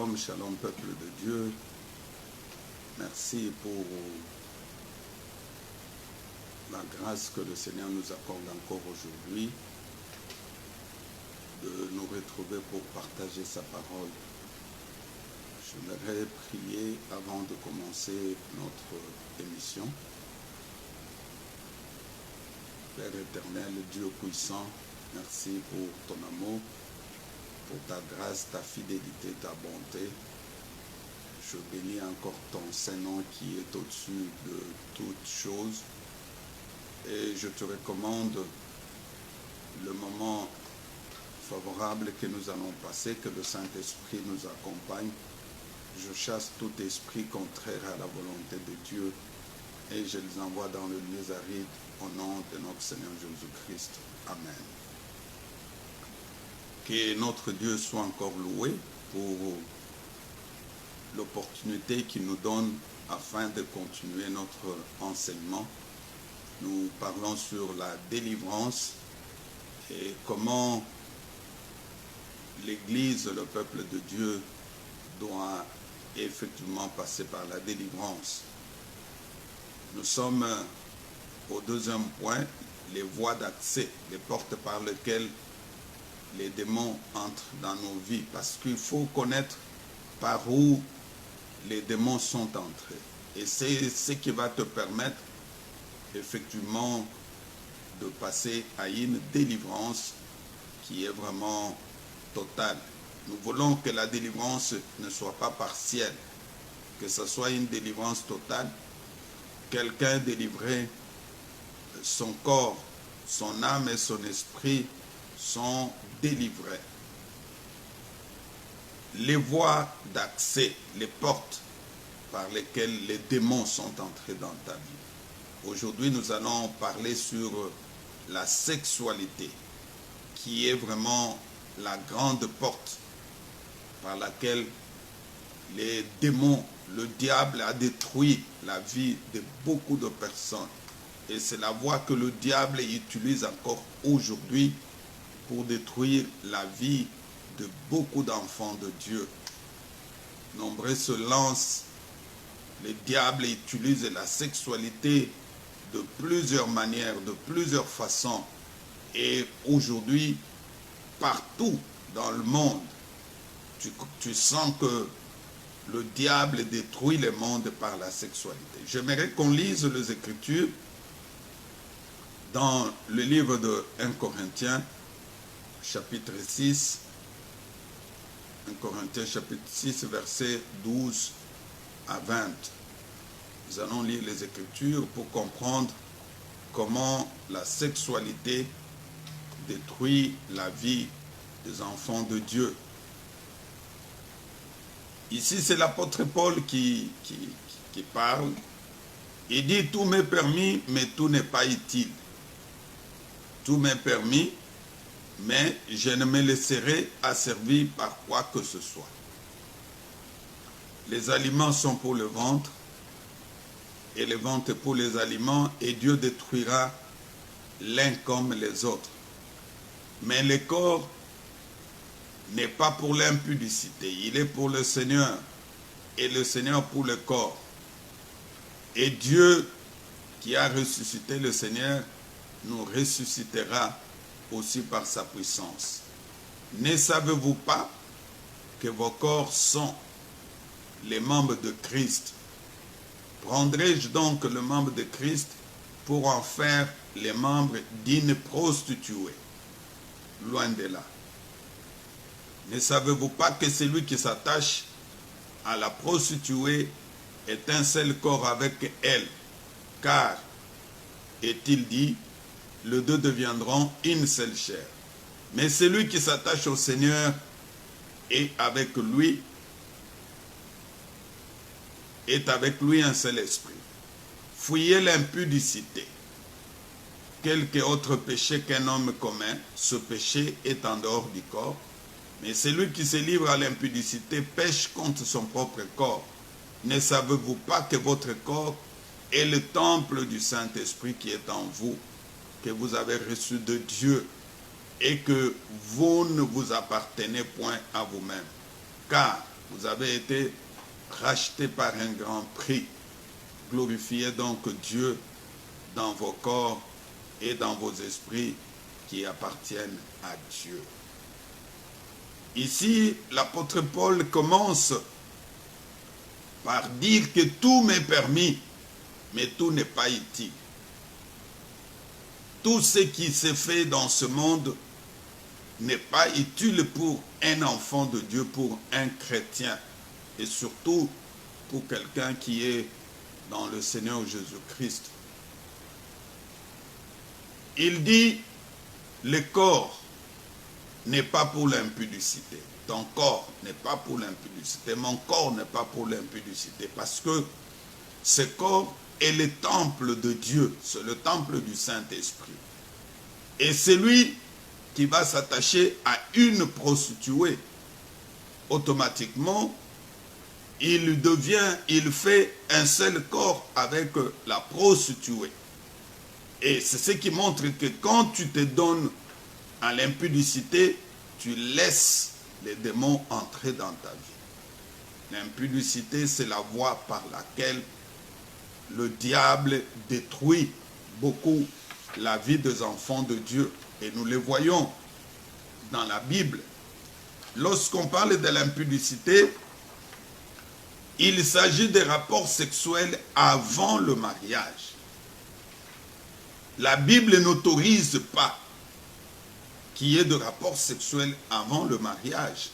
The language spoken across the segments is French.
Shalom, shalom peuple de Dieu. Merci pour la grâce que le Seigneur nous accorde encore aujourd'hui de nous retrouver pour partager sa parole. J'aimerais prier avant de commencer notre émission. Père éternel, Dieu puissant, merci pour ton amour, pour ta grâce, ta fidélité, ta bonté. Je bénis encore ton Saint-Nom qui est au-dessus de toutes choses. Et je te recommande le moment favorable que nous allons passer, que le Saint-Esprit nous accompagne. Je chasse tout esprit contraire à la volonté de Dieu et je les envoie dans le lieu aride au nom de notre Seigneur Jésus-Christ. Amen. Que notre Dieu soit encore loué pour l'opportunité qu'il nous donne afin de continuer notre enseignement. Nous parlons sur la délivrance et comment l'Église, le peuple de Dieu, doit effectivement passer par la délivrance. Nous sommes au deuxième point, les voies d'accès, les portes par lesquelles les démons entrent dans nos vies, parce qu'il faut connaître par où les démons sont entrés. Et c'est ce qui va te permettre effectivement de passer à une délivrance qui est vraiment totale. Nous voulons que la délivrance ne soit pas partielle, que ce soit une délivrance totale. Quelqu'un délivré, son corps, son âme et son esprit sont délivrés. Les voies d'accès, les portes par lesquelles les démons sont entrés dans ta vie. Aujourd'hui, nous allons parler sur la sexualité, qui est vraiment la grande porte par laquelle les démons, le diable a détruit la vie de beaucoup de personnes. Et c'est la voie que le diable utilise encore aujourd'hui pour détruire la vie de beaucoup d'enfants de Dieu. Nombreux se lancent, le diable utilise la sexualité de plusieurs manières, de plusieurs façons. Et aujourd'hui, partout dans le monde, tu sens que le diable détruit le monde par la sexualité. J'aimerais qu'on lise les Écritures dans le livre de 1 Corinthiens, chapitre 6. 1 Corinthiens, chapitre 6, versets 12 à 20. Nous allons lire les Écritures pour comprendre comment la sexualité détruit la vie des enfants de Dieu. Ici, c'est l'apôtre Paul qui parle. Il dit, tout m'est permis, mais tout n'est pas utile. Tout m'est permis, mais je ne me laisserai asservir par quoi que ce soit. Les aliments sont pour le ventre, et le ventre pour les aliments, et Dieu détruira l'un comme les autres. Mais le corps n'est pas pour l'impudicité, il est pour le Seigneur, et le Seigneur pour le corps. Et Dieu, qui a ressuscité le Seigneur, nous ressuscitera aussi par sa puissance. Ne savez-vous pas que vos corps sont les membres de Christ? Prendrai-je donc le membre de Christ pour en faire les membres d'une prostituée? Loin de là. Ne savez-vous pas que celui qui s'attache à la prostituée est un seul corps avec elle? Car, est-il dit, les deux deviendront une seule chair. Mais celui qui s'attache au Seigneur est avec lui un seul esprit. Fuyez l'impudicité. Quelque autre péché qu'un homme commet, ce péché est en dehors du corps. Mais celui qui se livre à l'impudicité pêche contre son propre corps. Ne savez-vous pas que votre corps est le temple du Saint-Esprit qui est en vous, que vous avez reçu de Dieu, et que vous ne vous appartenez point à vous-même, car Vous avez été rachetés par un grand prix. Glorifiez donc Dieu dans vos corps et dans vos esprits qui appartiennent à Dieu. Ici, l'apôtre Paul commence par dire que tout m'est permis, mais tout n'est pas utile. Tout ce qui s'est fait dans ce monde n'est pas utile pour un enfant de Dieu, pour un chrétien, et surtout pour quelqu'un qui est dans le Seigneur Jésus-Christ. Il dit, le corps n'est pas pour l'impudicité. Ton corps n'est pas pour l'impudicité. Mon corps n'est pas pour l'impudicité. Parce que ce corps est le temple de Dieu. C'est le temple du Saint-Esprit. Et celui qui va s'attacher à une prostituée, automatiquement, il fait un seul corps avec la prostituée. Et c'est ce qui montre que quand tu te donnes à l'impudicité, tu laisses les démons entrer dans ta vie. L'impudicité, c'est la voie par laquelle le diable détruit beaucoup la vie des enfants de Dieu. Et nous le voyons dans la Bible. Lorsqu'on parle de l'impudicité, il s'agit des rapports sexuels avant le mariage. La Bible n'autorise pas qu'il y ait de rapports sexuels avant le mariage.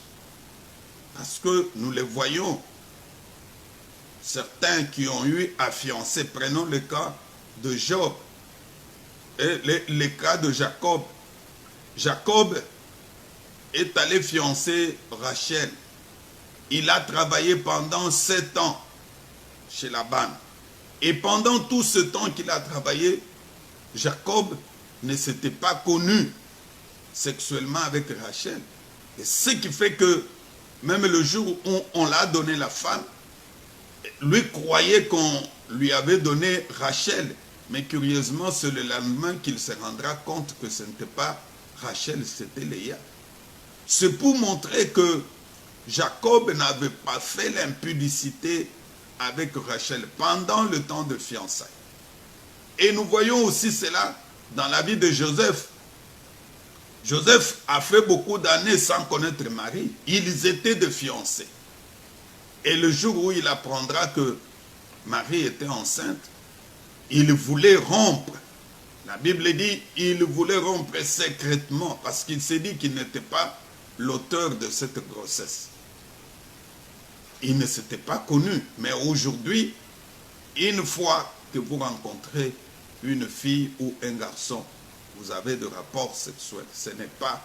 Parce que nous les voyons, certains qui ont eu à fiancer, prenons le cas de Job, et le cas de Jacob. Jacob est allé fiancer Rachel. Il a travaillé pendant 7 ans chez Laban. Et pendant tout ce temps qu'il a travaillé, Jacob ne s'était pas connu sexuellement avec Rachel. Et ce qui fait que même le jour où on l'a donné la femme, lui croyait qu'on lui avait donné Rachel. Mais curieusement, c'est le lendemain qu'il se rendra compte que ce n'était pas Rachel, c'était Léa. C'est pour montrer que Jacob n'avait pas fait l'impudicité avec Rachel pendant le temps de fiançailles. Et nous voyons aussi cela dans la vie de Joseph. Joseph a fait beaucoup d'années sans connaître Marie. Ils étaient de fiancés. Et le jour où il apprendra que Marie était enceinte, il voulait rompre. La Bible dit il voulait rompre secrètement parce qu'il s'est dit qu'il n'était pas l'auteur de cette grossesse. Il ne s'était pas connu. Mais aujourd'hui, une fois que vous rencontrez une fille ou un garçon, vous avez de rapports sexuels. Ce n'est pas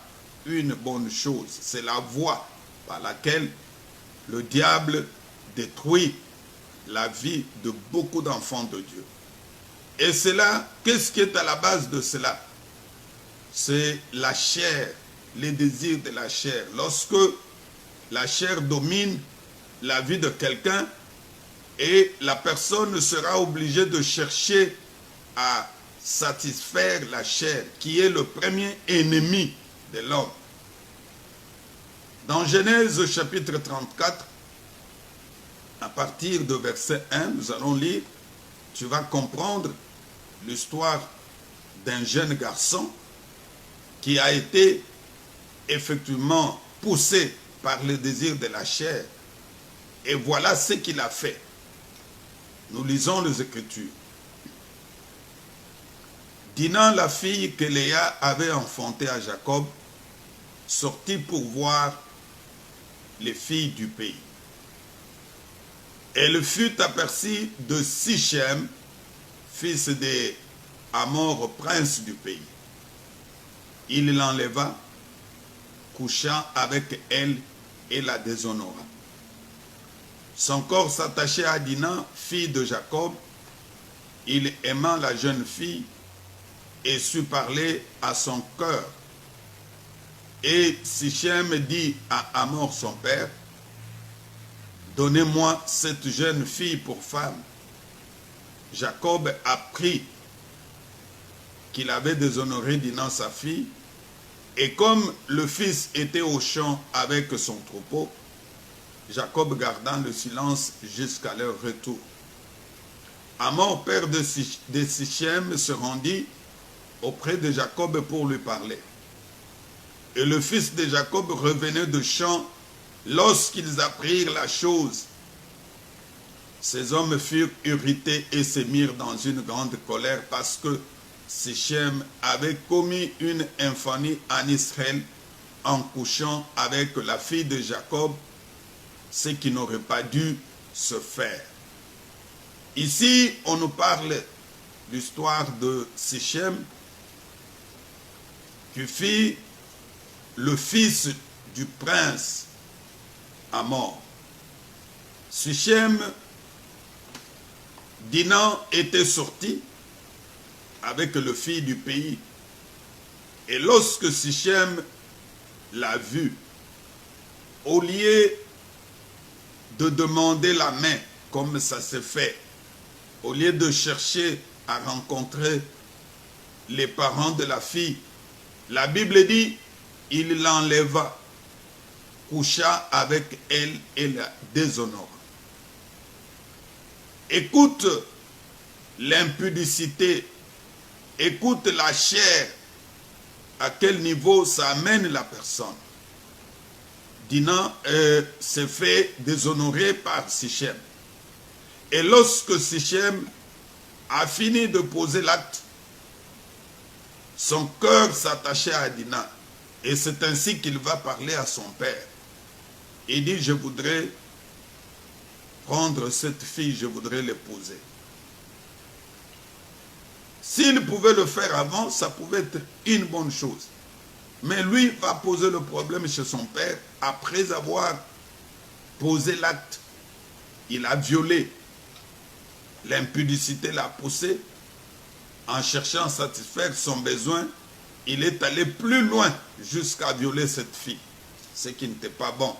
une bonne chose. C'est la voie par laquelle le diable détruit la vie de beaucoup d'enfants de Dieu. Et cela, qu'est-ce qui est à la base de cela? C'est la chair, les désirs de la chair. Lorsque la chair domine la vie de quelqu'un, et la personne sera obligée de chercher à satisfaire la chair, qui est le premier ennemi de l'homme. Dans Genèse chapitre 34, à partir de verset 1, nous allons lire, tu vas comprendre l'histoire d'un jeune garçon qui a été effectivement poussé par le désir de la chair. Et voilà ce qu'il a fait. Nous lisons les Écritures. Dina, la fille que Léa avait enfantée à Jacob, sortit pour voir les filles du pays. Elle fut aperçue de Sichem, fils de Hamor, prince du pays. Il l'enleva, coucha avec elle et la déshonora. Son corps s'attachait à Dina, fille de Jacob. Il aima la jeune fille et sut parler à son cœur. Et Sichem dit à Hamor son père, donnez-moi cette jeune fille pour femme. Jacob apprit qu'il avait déshonoré Dina sa fille, et comme le fils était au champ avec son troupeau, Jacob gardant le silence jusqu'à leur retour. Hamor, père de Sichem, se rendit auprès de Jacob pour lui parler. Et le fils de Jacob revenait de champ lorsqu'ils apprirent la chose. Ces hommes furent irrités et se mirent dans une grande colère parce que Sichem avait commis une infamie en Israël en couchant avec la fille de Jacob, ce qui n'aurait pas dû se faire. Ici, on nous parle de l'histoire de Sichem, qui fut le fils du prince Hamor. Sichem, Dinan était sorti avec le fils du pays. Et lorsque Sichem l'a vu, au lieu de demander la main, comme ça s'est fait, au lieu de chercher à rencontrer les parents de la fille, la Bible dit, il l'enleva, coucha avec elle et la déshonora. Écoute l'impudicité, écoute la chair, à quel niveau ça amène la personne. Dinan s'est fait déshonorer par Sichem. Et lorsque Sichem a fini de poser l'acte, son cœur s'attachait à Dinan. Et c'est ainsi qu'il va parler à son père. Il dit, je voudrais prendre cette fille, je voudrais l'épouser. S'il pouvait le faire avant, ça pouvait être une bonne chose. Mais lui va poser le problème chez son père après avoir posé l'acte. Il a violé. L'impudicité l'a poussé. En cherchant à satisfaire son besoin, il est allé plus loin jusqu'à violer cette fille, ce qui n'était pas bon.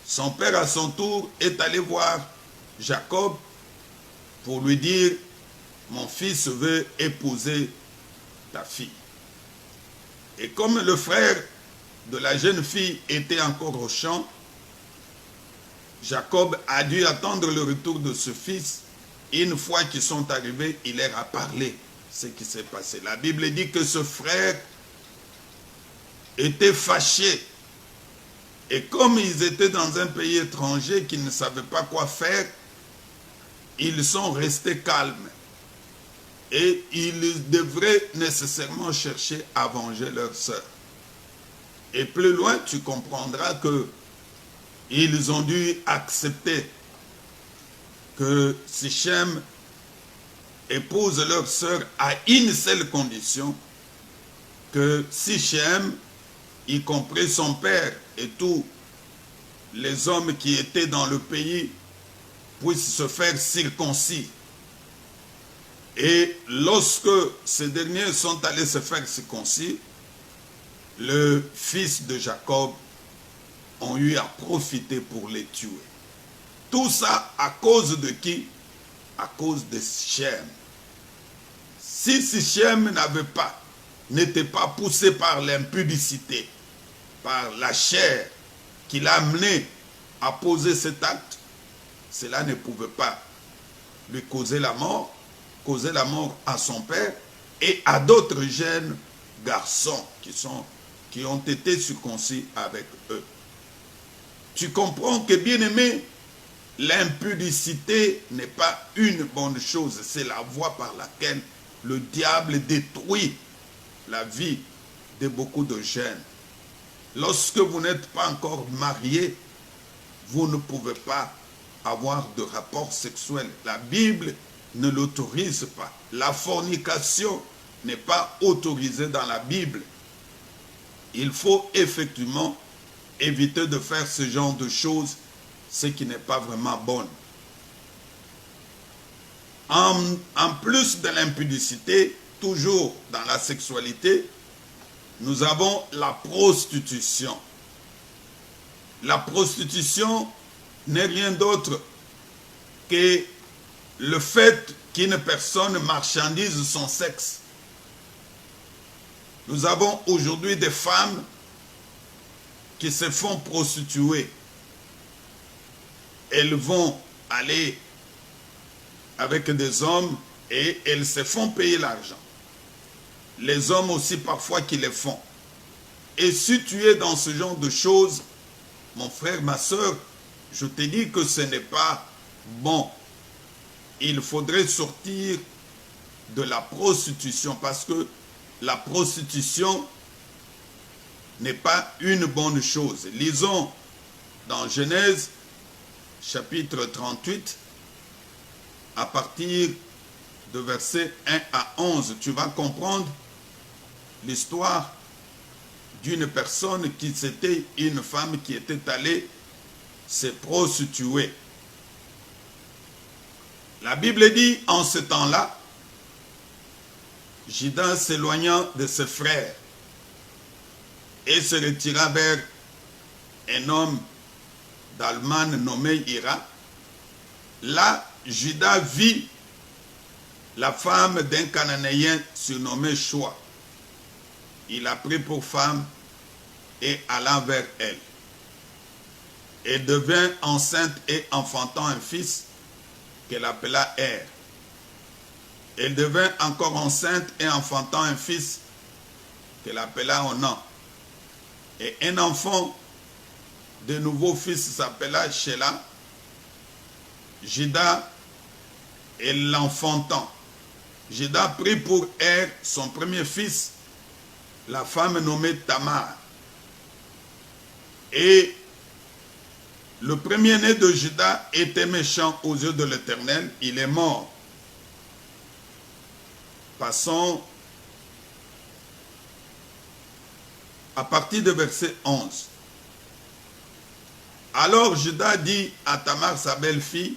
Son père, à son tour, est allé voir Jacob pour lui dire, mon fils veut épouser ta fille. Et comme le frère de la jeune fille était encore au champ, Jacob a dû attendre le retour de ce fils. Une fois qu'ils sont arrivés, il leur a parlé ce qui s'est passé. La Bible dit que ce frère était fâché. Et comme ils étaient dans un pays étranger qu'ils ne savaient pas quoi faire, ils sont restés calmes. Et ils devraient nécessairement chercher à venger leur sœur. Et plus loin, tu comprendras que ils ont dû accepter que Sichem épouse leur sœur à une seule condition, que Sichem, y compris son père et tous les hommes qui étaient dans le pays, puissent se faire circoncis. Et lorsque ces derniers sont allés se faire circoncis, le fils de Jacob ont eu à profiter pour les tuer. Tout ça à cause de qui? À cause de Sichem. Si Sichem n'était pas poussé par l'impudicité, par la chair qui l'a amené à poser cet acte, cela ne pouvait pas lui causer la mort à son père et à d'autres jeunes garçons qui ont été circoncis avec eux. Tu comprends que, bien aimé, l'impudicité n'est pas une bonne chose. C'est la voie par laquelle le diable détruit la vie de beaucoup de jeunes. Lorsque vous n'êtes pas encore marié, vous ne pouvez pas avoir de rapport sexuel. La Bible ne l'autorise pas. La fornication n'est pas autorisée dans la Bible. Il faut effectivement éviter de faire ce genre de choses, ce qui n'est pas vraiment bon. En plus de l'impudicité, toujours dans la sexualité, nous avons la prostitution. La prostitution n'est rien d'autre que le fait qu'une personne marchandise son sexe. Nous avons aujourd'hui des femmes qui se font prostituer. elles vont aller avec des hommes et elles se font payer l'argent. Les hommes aussi parfois qui les font. Et si tu es dans ce genre de choses, mon frère, ma soeur, je te dis que ce n'est pas bon. Il faudrait sortir de la prostitution parce que la prostitution n'est pas une bonne chose. Lisons dans Genèse chapitre 38 à partir de versets 1 à 11. Tu vas comprendre l'histoire d'une personne qui c'était une femme qui était allée se prostituer. La Bible dit, en ce temps-là, Juda s'éloigna de ses frères et se retira vers un homme d'Allemagne nommé Hira. Là, Juda vit la femme d'un Cananéen surnommé Choua. Il la prit pour femme et alla vers elle. Elle devint enceinte et enfantant un fils qu'elle appela Er. Elle devint encore enceinte et enfantant un fils qu'elle appela Onan. Et un enfant de nouveau fils s'appela Shelah. Juda et l'enfantant. Juda prit pour Er son premier fils, la femme nommée Tamar. Et le premier-né de Juda était méchant aux yeux de l'Éternel, il est mort. Passons à partir de verset 11. Alors Juda dit à Tamar, sa belle-fille,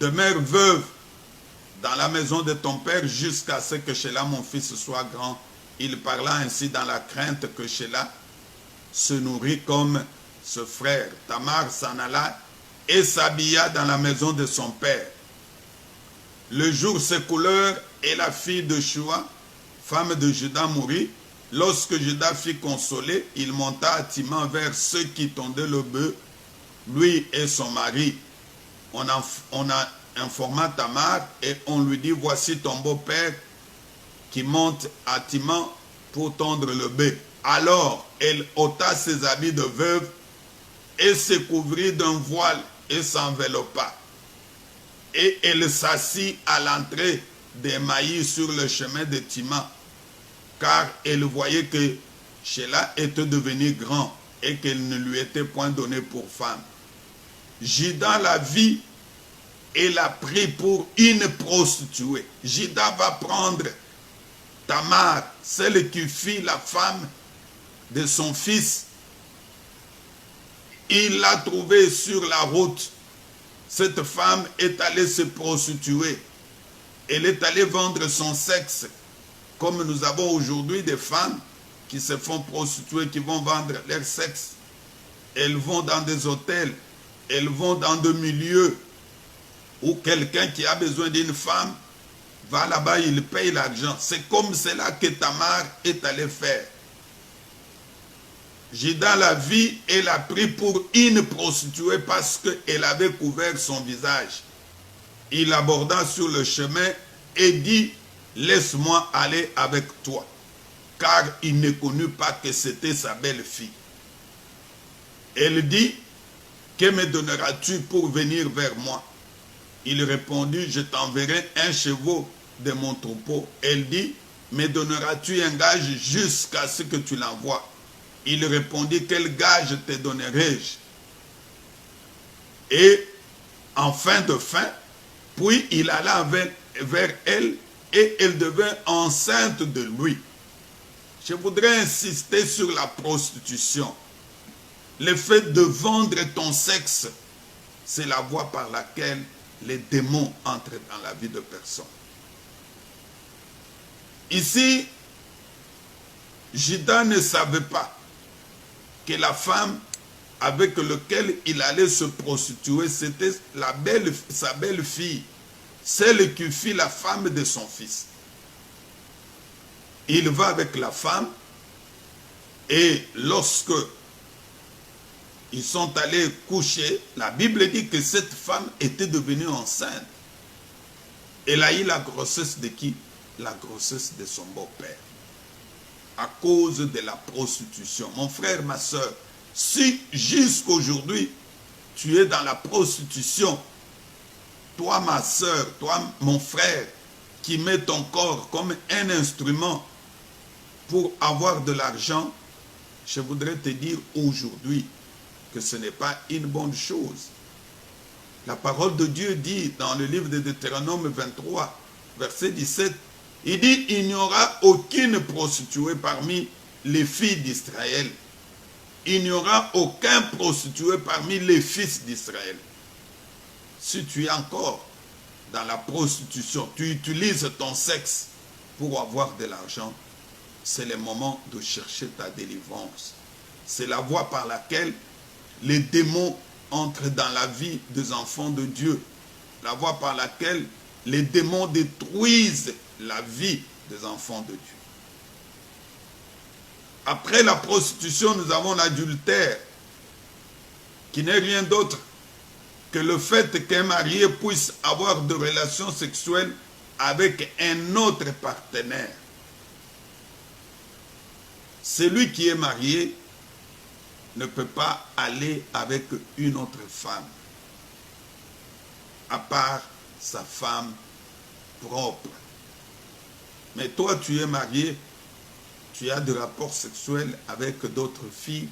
demeure veuve dans la maison de ton père jusqu'à ce que Shelah, mon fils, soit grand. Il parla ainsi dans la crainte que Shelah se nourrit comme ce frère. Tamar s'en alla et s'habilla dans la maison de son père. Le jour s'écoula et la fille de Choua, femme de Juda, mourut. Lorsque Juda fut consolé, il monta hâtivement vers ceux qui tondaient le bœuf, lui et son mari. On a informa Tamar et on lui dit, voici ton beau-père qui monte hâtivement pour tondre le bœuf. Alors elle ôta ses habits de veuve et se couvrit d'un voile et s'enveloppa. Et elle s'assit à l'entrée des maïs sur le chemin de Tima, car elle voyait que Shelah était devenu grand et qu'elle ne lui était point donnée pour femme. Juda la vit et l'a pris pour une prostituée. Juda va prendre Tamar, celle qui fit la femme de son fils. Il l'a trouvée sur la route. Cette femme est allée se prostituer. Elle est allée vendre son sexe. Comme nous avons aujourd'hui des femmes qui se font prostituer, qui vont vendre leur sexe. Elles vont dans des hôtels. Elles vont dans des milieux où quelqu'un qui a besoin d'une femme va là-bas, il paye l'argent. C'est comme cela que Tamar est allée faire. Juda la vit et l'a pris pour une prostituée parce qu'elle avait couvert son visage. Il aborda sur le chemin et dit, laisse-moi aller avec toi, car il ne connut pas que c'était sa belle-fille. Elle dit, que me donneras-tu pour venir vers moi? Il répondit, je t'enverrai un chevau de mon troupeau. Elle dit, me donneras-tu un gage jusqu'à ce que tu l'envoies? Il répondit, quel gage te donnerai-je? Et en fin de fin, puis il alla vers elle et elle devint enceinte de lui. Je voudrais insister sur la prostitution. Le fait de vendre ton sexe, c'est la voie par laquelle les démons entrent dans la vie de personne. Ici, Juda ne savait pas que la femme avec laquelle il allait se prostituer, c'était sa belle-fille, celle qui fit la femme de son fils. Il va avec la femme et lorsque Ils sont allés coucher. La Bible dit que cette femme était devenue enceinte. Elle a eu la grossesse de qui? La grossesse de son beau-père. À cause de la prostitution. Mon frère, ma soeur, si jusqu'aujourd'hui, tu es dans la prostitution, toi, ma soeur, toi, mon frère, qui met ton corps comme un instrument pour avoir de l'argent, je voudrais te dire aujourd'hui que ce n'est pas une bonne chose. La parole de Dieu dit dans le livre de Deutéronome 23, verset 17, il dit, il n'y aura aucune prostituée parmi les filles d'Israël. Il n'y aura aucun prostitué parmi les fils d'Israël. Si tu es encore dans la prostitution, tu utilises ton sexe pour avoir de l'argent, c'est le moment de chercher ta délivrance. C'est la voie par laquelle les démons entrent dans la vie des enfants de Dieu. La voie par laquelle les démons détruisent la vie des enfants de Dieu. Après la prostitution, nous avons l'adultère, qui n'est rien d'autre que le fait qu'un marié puisse avoir de relations sexuelles avec un autre partenaire. Celui qui est marié ne peut pas aller avec une autre femme, à part sa femme propre. Mais toi, tu es marié, tu as des rapports sexuels avec d'autres filles,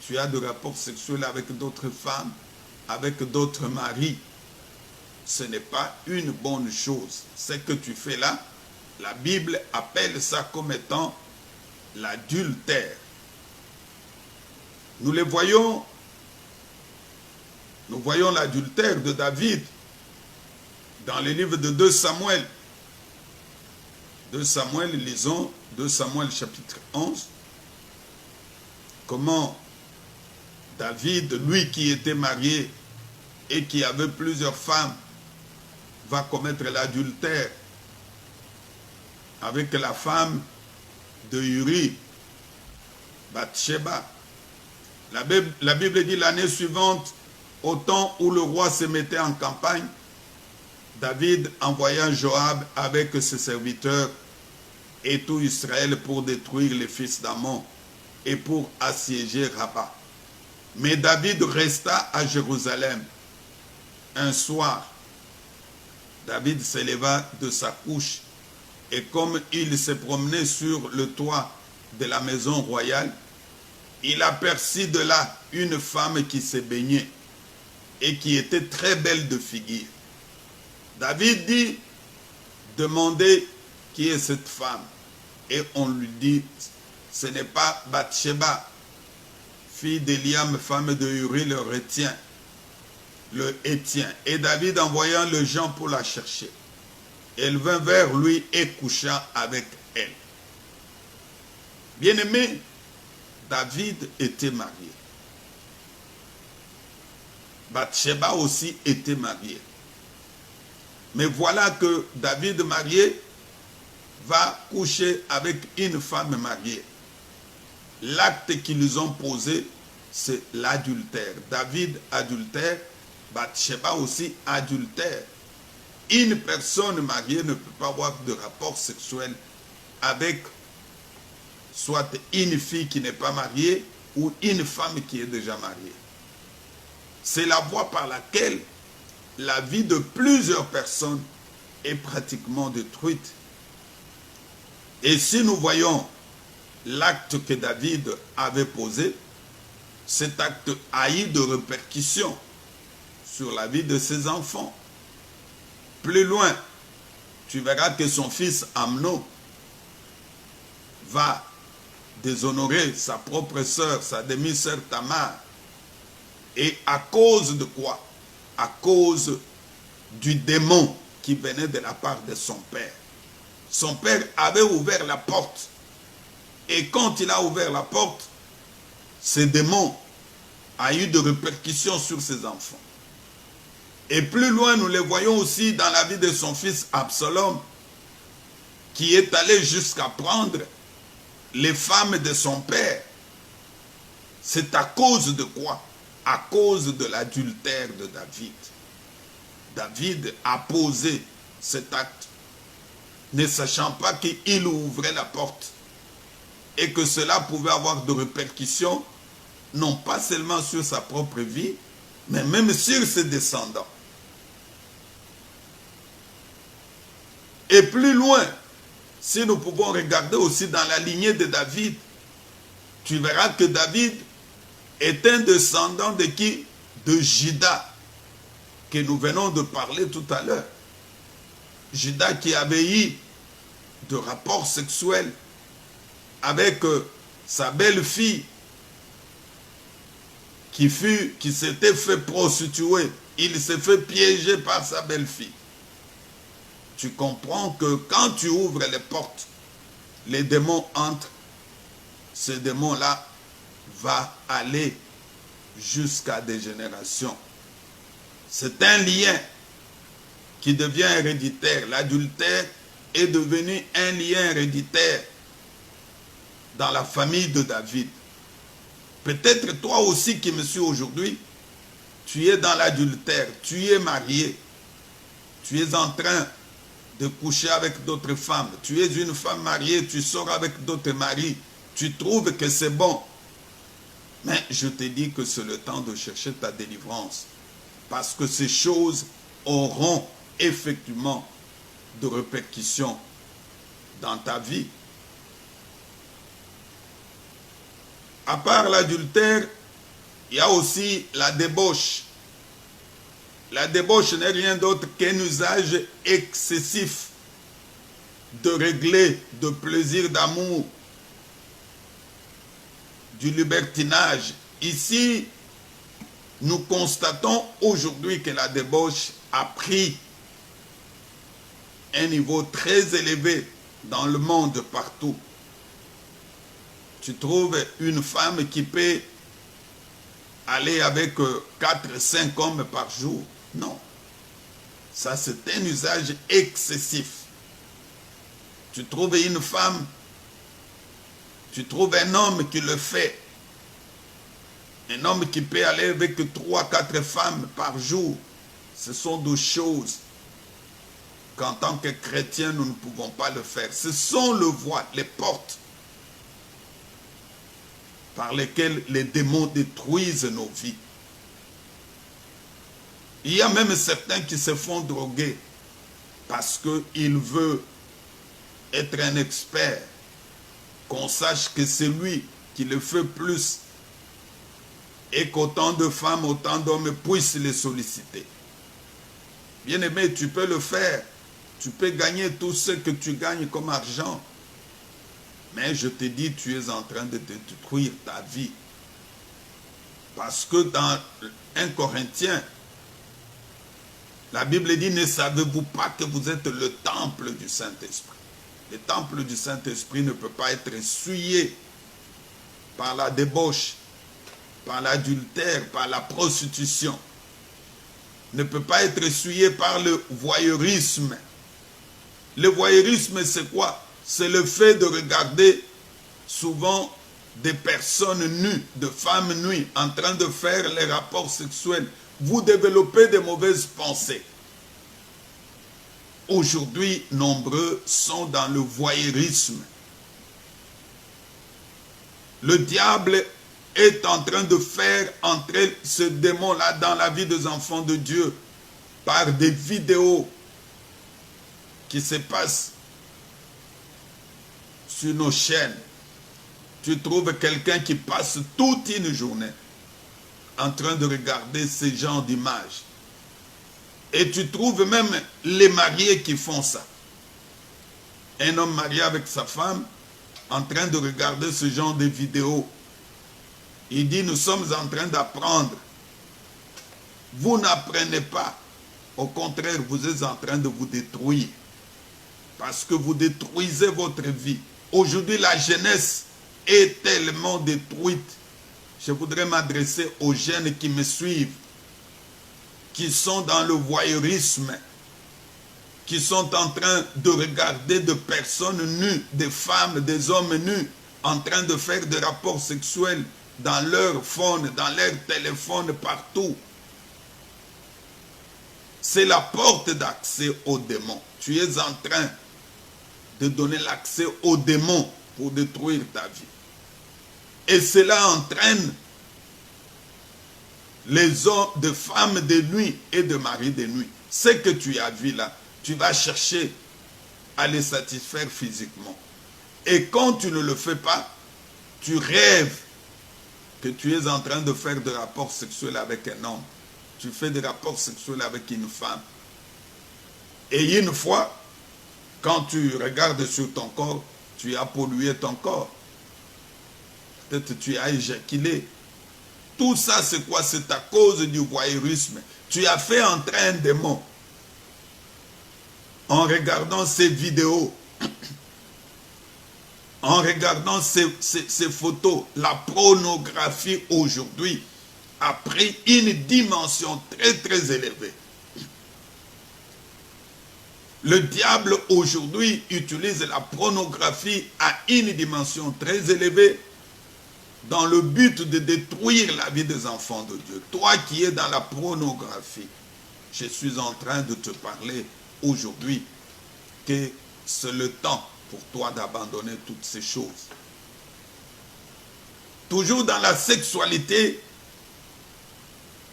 tu as des rapports sexuels avec d'autres femmes, avec d'autres maris. Ce n'est pas une bonne chose. Ce que tu fais là, la Bible appelle ça comme étant l'adultère. Nous le voyons, nous voyons l'adultère de David dans le livre de 2 Samuel. 2 Samuel, lisons 2 Samuel chapitre 11. Comment David, lui qui était marié et qui avait plusieurs femmes, va commettre l'adultère avec la femme de Uri, Bathsheba. La Bible dit l'année suivante, au temps où le roi se mettait en campagne, David envoya Joab avec ses serviteurs et tout Israël pour détruire les fils d'Ammon et pour assiéger Rabat. Mais David resta à Jérusalem. Un soir, David s'éleva de sa couche et comme il se promenait sur le toit de la maison royale, il aperçut de là une femme qui se baignait et qui était très belle de figure. David dit, demandez qui est cette femme. Et on lui dit, ce n'est pas Bathsheba, fille d'Eliam, femme de Uri, le Héthien. Et David envoyant le gens pour la chercher. Elle vint vers lui et coucha avec elle. Bien-aimé, David était marié. Bathsheba aussi était mariée. Mais voilà que David marié va coucher avec une femme mariée. L'acte qu'ils ont posé, c'est l'adultère. David adultère, Bathsheba aussi adultère. Une personne mariée ne peut pas avoir de rapport sexuel avec soit une fille qui n'est pas mariée ou une femme qui est déjà mariée. C'est la voie par laquelle la vie de plusieurs personnes est pratiquement détruite. Et si nous voyons l'acte que David avait posé, cet acte a eu de répercussions sur la vie de ses enfants. Plus loin, tu verras que son fils Amnon va déshonorer sa propre sœur, sa demi-sœur Tamar. Et à cause de quoi? À cause du démon qui venait de la part de son père. Son père avait ouvert la porte. Et quand il a ouvert la porte, ce démon a eu de répercussions sur ses enfants. Et plus loin, nous les voyons aussi dans la vie de son fils Absalom, qui est allé jusqu'à prendre les femmes de son père. C'est à cause de quoi? à cause de l'adultère de David. David a posé cet acte, ne sachant pas qu'il ouvrait la porte et que cela pouvait avoir de répercussions, non pas seulement sur sa propre vie, mais même sur ses descendants. Et plus loin, si nous pouvons regarder aussi dans la lignée de David, tu verras que David est un descendant de qui? De Juda, que nous venons de parler tout à l'heure. Juda qui avait eu de rapports sexuels avec sa belle-fille qui s'était fait prostituer. Il s'est fait piéger par sa belle-fille. Tu comprends que quand tu ouvres les portes, les démons entrent. Ce démon-là va aller jusqu'à des générations. C'est un lien qui devient héréditaire. L'adultère est devenu un lien héréditaire dans la famille de David. Peut-être toi aussi qui me suis aujourd'hui, tu es dans l'adultère, tu es marié, tu es en train de coucher avec d'autres femmes, tu es une femme mariée, tu sors avec d'autres maris, tu trouves que c'est bon. Mais je te dis que c'est le temps de chercher ta délivrance. Parce que ces choses auront effectivement de répercussions dans ta vie. À part l'adultère, il y a aussi la débauche. La débauche n'est rien d'autre qu'un usage excessif de régler, de plaisir, d'amour, du libertinage. Ici, nous constatons aujourd'hui que la débauche a pris un niveau très élevé dans le monde partout. Tu trouves une femme qui peut aller avec 4-5 hommes par jour. Non. Ça, c'est un usage excessif. Tu trouves une femme, tu trouves un homme qui le fait. Un homme qui peut aller avec 3-4 femmes par jour. Ce sont des choses qu'en tant que chrétiens, nous ne pouvons pas le faire. Ce sont les voies, les portes par lesquelles les démons détruisent nos vies. Il y a même certains qui se font droguer parce qu'ils veulent être un expert, qu'on sache que c'est lui qui le fait plus et qu'autant de femmes, autant d'hommes puissent les solliciter. Bien-aimé, tu peux le faire. Tu peux gagner tout ce que tu gagnes comme argent. Mais je te dis, tu es en train de détruire ta vie. Parce que dans 1 Corinthiens, la Bible dit, ne savez-vous pas que vous êtes le temple du Saint-Esprit? Le temple du Saint-Esprit ne peut pas être souillé par la débauche, par l'adultère, par la prostitution. Ne peut pas être souillé par le voyeurisme. Le voyeurisme, c'est quoi? C'est le fait de regarder souvent des personnes nues, de femmes nues, en train de faire les rapports sexuels. Vous développez de mauvaises pensées. Aujourd'hui, nombreux sont dans le voyeurisme. Le diable est en train de faire entrer ce démon-là dans la vie des enfants de Dieu par des vidéos qui se passent sur nos chaînes. Tu trouves quelqu'un qui passe toute une journée en train de regarder ce genre d'images. Et tu trouves même les mariés qui font ça. Un homme marié avec sa femme en train de regarder ce genre de vidéos. Il dit, nous sommes en train d'apprendre. Vous n'apprenez pas. Au contraire, vous êtes en train de vous détruire. Parce que vous détruisez votre vie. Aujourd'hui, la jeunesse est tellement détruite. Je voudrais m'adresser aux jeunes qui me suivent, qui sont dans le voyeurisme, qui sont en train de regarder des personnes nues, des femmes, des hommes nus, en train de faire des rapports sexuels dans leur phone, dans leur téléphone, partout. C'est la porte d'accès aux démons. Tu es en train de donner l'accès aux démons pour détruire ta vie. Et cela entraîne les hommes, de femmes de nuit et de maris de nuit. Ce que tu as vu là, tu vas chercher à les satisfaire physiquement. Et quand tu ne le fais pas, tu rêves que tu es en train de faire des rapports sexuels avec un homme. Tu fais des rapports sexuels avec une femme. Et une fois, quand tu regardes sur ton corps, tu as pollué ton corps. Peut-être tu as éjaculé. Tout ça, c'est quoi? C'est à cause du voyeurisme. Tu as fait entrer un démon en regardant ces vidéos, en regardant ces photos. La pornographie aujourd'hui a pris une dimension très très élevée. Le diable aujourd'hui utilise la pornographie à une dimension très élevée dans le but de détruire la vie des enfants de Dieu. Toi qui es dans la pornographie, je suis en train de te parler aujourd'hui que c'est le temps pour toi d'abandonner toutes ces choses. Toujours dans la sexualité,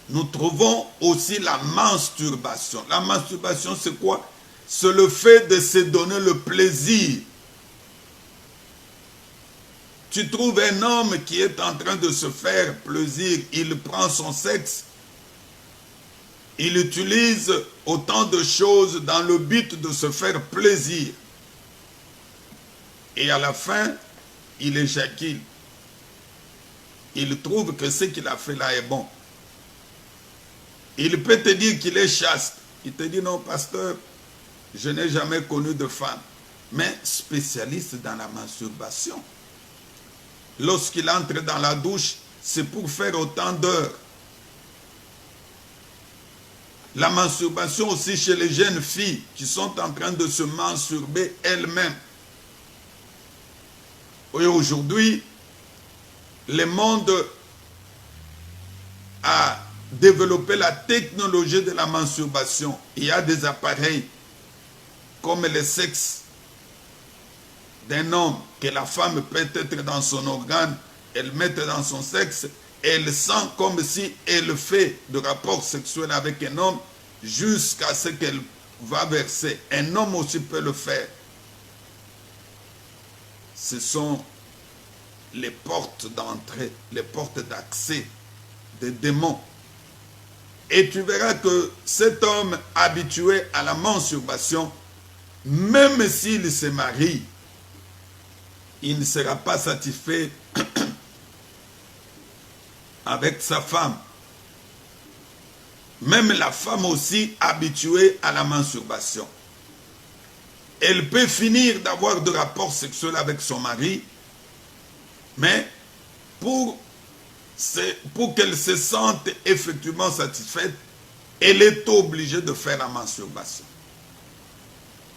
nous trouvons aussi la masturbation. La masturbation, c'est quoi? C'est le fait de se donner le plaisir. Tu trouves un homme qui est en train de se faire plaisir, il prend son sexe, il utilise autant de choses dans le but de se faire plaisir. Et à la fin, il éjacule. Il trouve que ce qu'il a fait là est bon. Il peut te dire qu'il est chaste. Il te dit non, pasteur, je n'ai jamais connu de femme. Mais spécialiste dans la masturbation. Lorsqu'il entre dans la douche, c'est pour faire autant d'heures. La masturbation aussi chez les jeunes filles qui sont en train de se masturber elles-mêmes. Et aujourd'hui, le monde a développé la technologie de la masturbation. Il y a des appareils comme le sexe d'un homme que la femme peut être dans son organe, elle met dans son sexe, elle sent comme si elle fait de rapports sexuels avec un homme jusqu'à ce qu'elle va verser. Un homme aussi peut le faire. Ce sont les portes d'entrée, les portes d'accès des démons. Et tu verras que cet homme habitué à la masturbation, même s'il se marie, il ne sera pas satisfait avec sa femme. Même la femme aussi habituée à la masturbation. Elle peut finir d'avoir des rapports sexuels avec son mari, mais pour qu'elle se sente effectivement satisfaite, elle est obligée de faire la masturbation.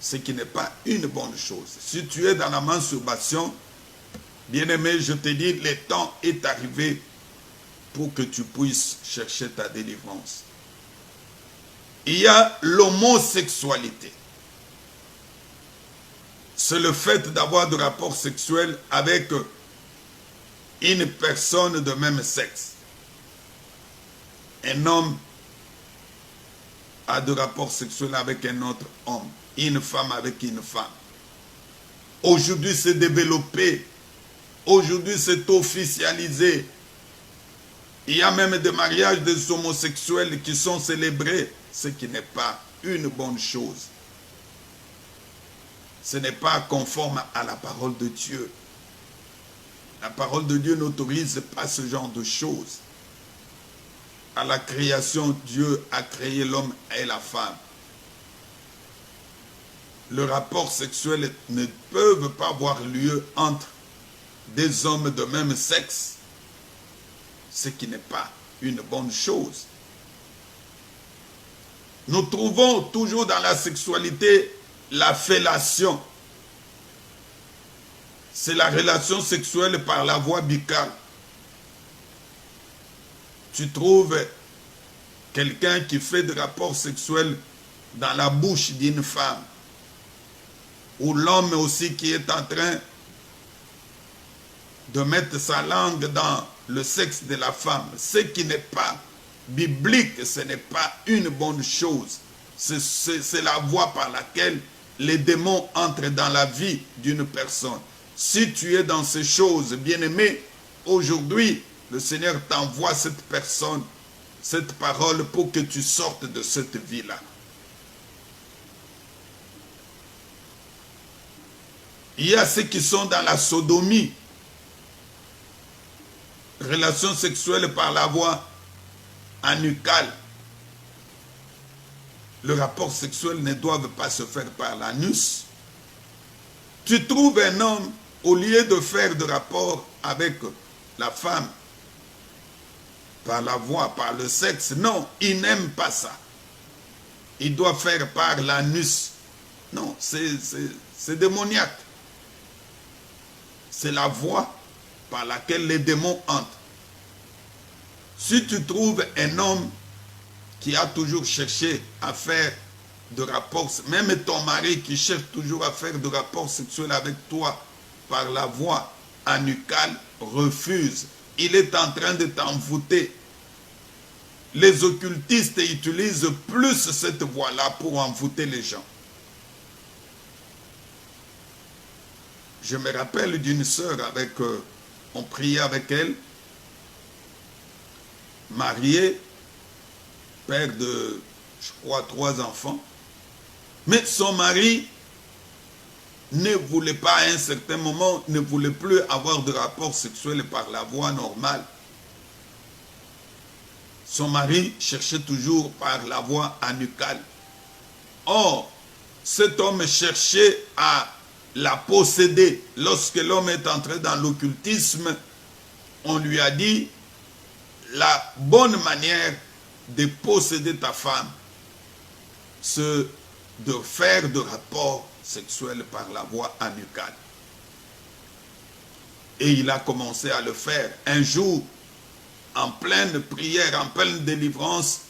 Ce qui n'est pas une bonne chose. Si tu es dans la masturbation, bien-aimé, je te dis, le temps est arrivé pour que tu puisses chercher ta délivrance. Il y a l'homosexualité. C'est le fait d'avoir des rapports sexuels avec une personne de même sexe. Un homme a des rapports sexuels avec un autre homme. Une femme avec une femme. Aujourd'hui, c'est développé. Aujourd'hui, c'est officialisé. Il y a même des mariages des homosexuels qui sont célébrés, ce qui n'est pas une bonne chose. Ce n'est pas conforme à la parole de Dieu. La parole de Dieu n'autorise pas ce genre de choses. À la création, Dieu a créé l'homme et la femme. Le rapport sexuel ne peut pas avoir lieu entre des hommes de même sexe, ce qui n'est pas une bonne chose. Nous trouvons toujours dans la sexualité la fellation. C'est la relation sexuelle par la voie buccale. tu trouves quelqu'un qui fait des rapports sexuels dans la bouche d'une femme, ou l'homme aussi qui est en train de mettre sa langue dans le sexe de la femme, ce qui n'est pas biblique, ce n'est pas une bonne chose. C'est la voie par laquelle les démons entrent dans la vie d'une personne. Si tu es dans ces choses, bien-aimé, aujourd'hui, le Seigneur t'envoie cette personne, cette parole pour que tu sortes de cette vie-là. Il y a ceux qui sont dans la sodomie, relations sexuelles par la voie annucale. Le rapport sexuel ne doit pas se faire par l'anus. Tu trouves un homme, au lieu de faire de rapport avec la femme, par la voie, par le sexe, non, il n'aime pas ça. Il doit faire par l'anus. Non, c'est démoniaque. C'est la voie par laquelle les démons entrent. Si tu trouves un homme qui a toujours cherché à faire de rapports, même ton mari qui cherche toujours à faire de rapports sexuels avec toi par la voie annucale, refuse. Il est en train de t'envoûter. Les occultistes utilisent plus cette voie-là pour envoûter les gens. Je me rappelle d'une sœur on priait avec elle, mariée, père de, je crois, 3 enfants. Mais son mari ne voulait pas, à un certain moment, ne voulait plus avoir de rapport sexuel par la voie normale. Son mari cherchait toujours par la voie annucale. Or, cet homme cherchait à la posséder. Lorsque l'homme est entré dans l'occultisme, on lui a dit, la bonne manière de posséder ta femme, c'est de faire de rapports sexuels par la voie annucale. Et il a commencé à le faire. Un jour, en pleine prière, en pleine délivrance,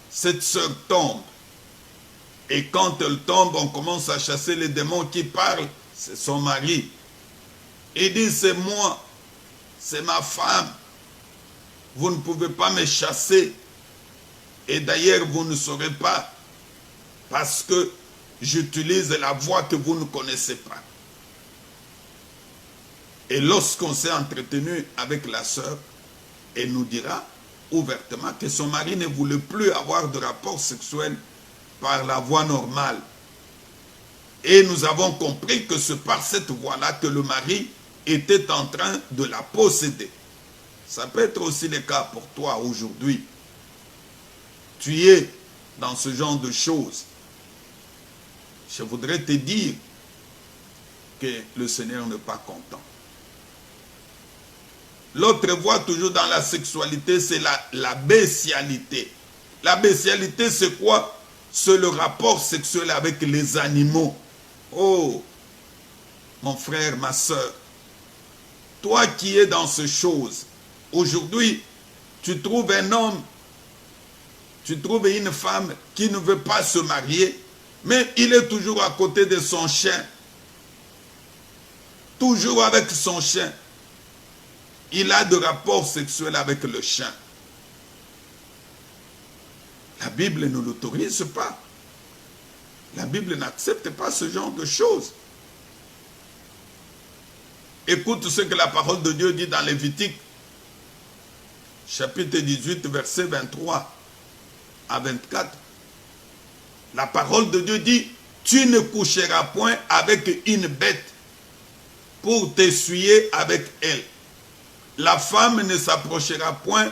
cette sœur tombe. Et quand elle tombe, on commence à chasser les démons qui parlent. C'est son mari. Il dit, c'est moi, c'est ma femme. Vous ne pouvez pas me chasser. Et d'ailleurs, vous ne saurez pas. Parce que j'utilise la voie que vous ne connaissez pas. Et lorsqu'on s'est entretenu avec la sœur, elle nous dira ouvertement que son mari ne voulait plus avoir de rapport sexuel par la voie normale. Et nous avons compris que c'est par cette voie-là que le mari était en train de la posséder. Ça peut être aussi le cas pour toi aujourd'hui. Tu es dans ce genre de choses. Je voudrais te dire que le Seigneur n'est pas content. L'autre voie, toujours dans la sexualité, c'est la bestialité. La bestialité, c'est quoi? C'est le rapport sexuel avec les animaux. Oh, mon frère, ma soeur, toi qui es dans ces choses, aujourd'hui, tu trouves un homme, tu trouves une femme qui ne veut pas se marier, mais il est toujours à côté de son chien. Toujours avec son chien. Il a de rapports sexuels avec le chien. La Bible ne l'autorise pas. La Bible n'accepte pas ce genre de choses. Écoute ce que la parole de Dieu dit dans Lévitique, chapitre 18, versets 23 à 24. La parole de Dieu dit, tu ne coucheras point avec une bête pour t'essuyer avec elle. La femme ne s'approchera point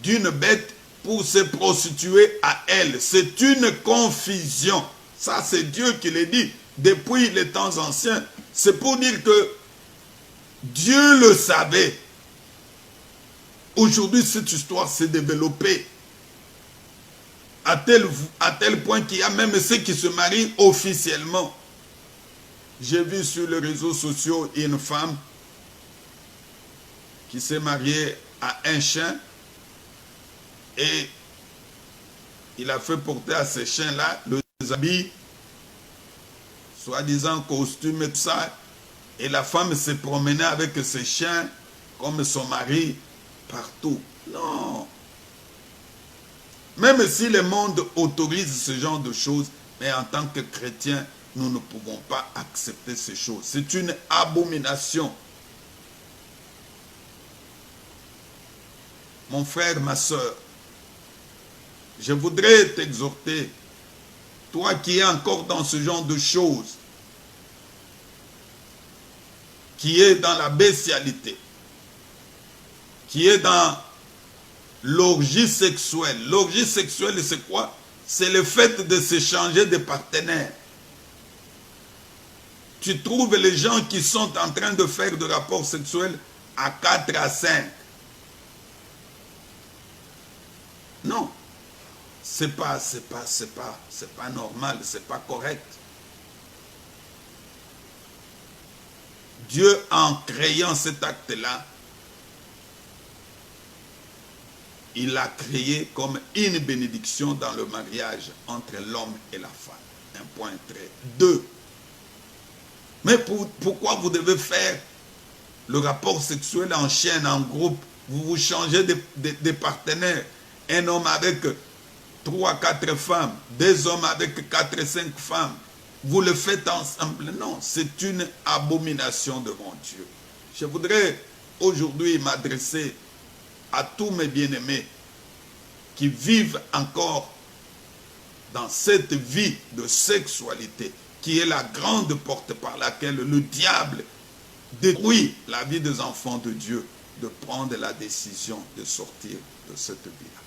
d'une bête pour se prostituer à elle. C'est une confusion. Ça, c'est Dieu qui le dit depuis les temps anciens. C'est pour dire que Dieu le savait. Aujourd'hui, cette histoire s'est développée à tel point qu'il y a même ceux qui se marient officiellement. J'ai vu sur les réseaux sociaux une femme qui s'est mariée à un chien Et il a fait porter à ces chiens-là les habits, soi-disant costume et tout ça. Et la femme se promenait avec ses chiens, comme son mari, partout. Non. Même si le monde autorise ce genre de choses, mais en tant que chrétiens, nous ne pouvons pas accepter ces choses. C'est une abomination. Mon frère, ma soeur, je voudrais t'exhorter, toi qui es encore dans ce genre de choses, qui est dans la bestialité, qui est dans l'orgie sexuelle. L'orgie sexuelle, c'est quoi? C'est le fait de s'échanger de partenaires. Tu trouves les gens qui sont en train de faire des rapports sexuels à 4 à 5. Non. C'est pas normal, c'est pas correct. Dieu, en créant cet acte-là, il l'a créé comme une bénédiction dans le mariage entre l'homme et la femme. Un point très. 2. Mais pourquoi vous devez faire le rapport sexuel en chaîne, en groupe? Vous vous changez de partenaires. Un homme avec 3 à 4 femmes, 2 hommes avec 4 à 5 femmes. Vous le faites ensemble. Non, c'est une abomination devant Dieu. Je voudrais aujourd'hui m'adresser à tous mes bien-aimés qui vivent encore dans cette vie de sexualité, qui est la grande porte par laquelle le diable détruit la vie des enfants de Dieu, de prendre la décision de sortir de cette vie-là.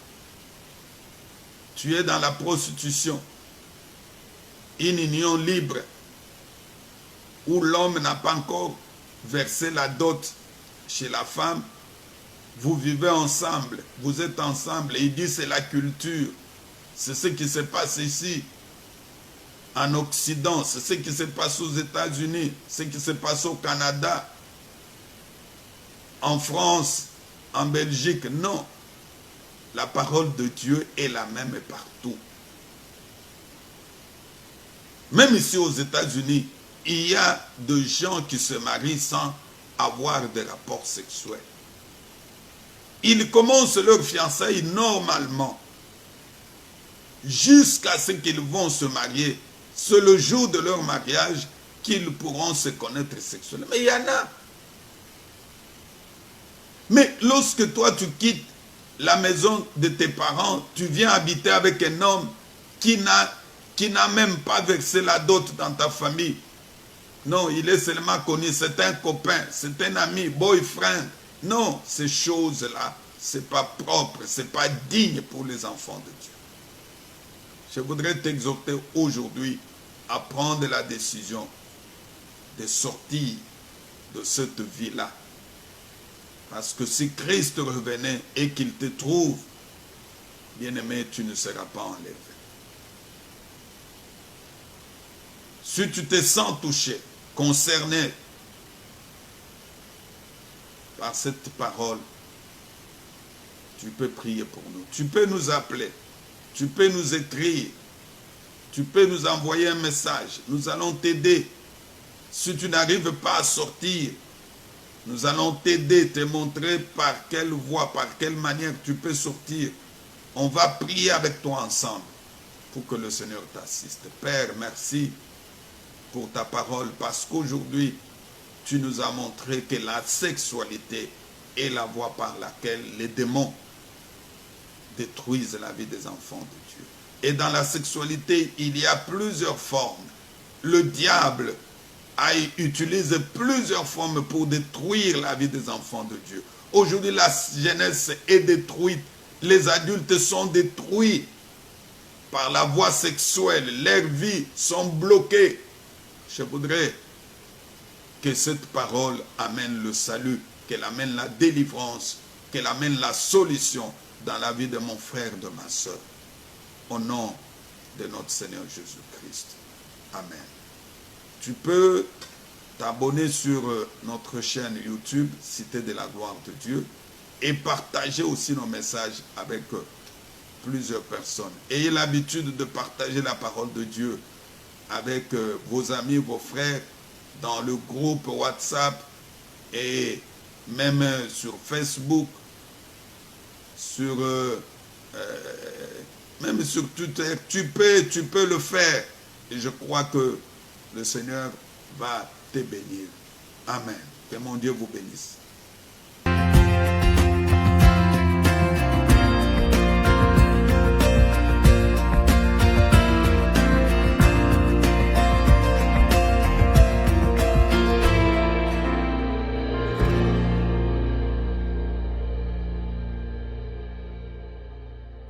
Tu es dans la prostitution, une union libre, où l'homme n'a pas encore versé la dot chez la femme. Vous vivez ensemble, vous êtes ensemble, et il dit c'est la culture. C'est ce qui se passe ici, en Occident, c'est ce qui se passe aux États-Unis, ce qui se passe au Canada, en France, en Belgique. Non, la parole de Dieu est la même partout. Même ici aux États-Unis, il y a des gens qui se marient sans avoir de rapports sexuels. Ils commencent leur fiançailles normalement, jusqu'à ce qu'ils vont se marier. C'est le jour de leur mariage qu'ils pourront se connaître sexuellement. Mais il y en a. Mais lorsque toi tu quittes la maison de tes parents, tu viens habiter avec un homme qui n'a même pas versé la dot dans ta famille. Non, il est seulement connu, c'est un copain, c'est un ami, boyfriend. Non, ces choses-là, ce n'est pas propre, ce n'est pas digne pour les enfants de Dieu. Je voudrais t'exhorter aujourd'hui à prendre la décision de sortir de cette vie-là. Parce que si Christ revenait et qu'il te trouve, bien-aimé, tu ne seras pas enlevé. Si tu te sens touché, concerné par cette parole, tu peux prier pour nous. Tu peux nous appeler. Tu peux nous écrire. Tu peux nous envoyer un message. Nous allons t'aider. Si tu n'arrives pas à sortir, nous allons t'aider, te montrer par quelle voie, par quelle manière tu peux sortir. On va prier avec toi ensemble pour que le Seigneur t'assiste. Père, merci pour ta parole, parce qu'aujourd'hui, tu nous as montré que la sexualité est la voie par laquelle les démons détruisent la vie des enfants de Dieu. Et dans la sexualité, il y a plusieurs formes. Le diable utilise plusieurs formes pour détruire la vie des enfants de Dieu. Aujourd'hui, la jeunesse est détruite. Les adultes sont détruits par la voie sexuelle. Leurs vies sont bloquées. Je voudrais que cette parole amène le salut, qu'elle amène la délivrance, qu'elle amène la solution dans la vie de mon frère, de ma soeur. Au nom de notre Seigneur Jésus-Christ. Amen. Tu peux t'abonner sur notre chaîne YouTube, Cité de la Gloire de Dieu, et partager aussi nos messages avec plusieurs personnes. Ayez l'habitude de partager la parole de Dieu avec vos amis, vos frères, dans le groupe WhatsApp et même sur Facebook, même sur Twitter. Tu peux le faire. Et je crois que le Seigneur va te bénir. Amen. Que mon Dieu vous bénisse.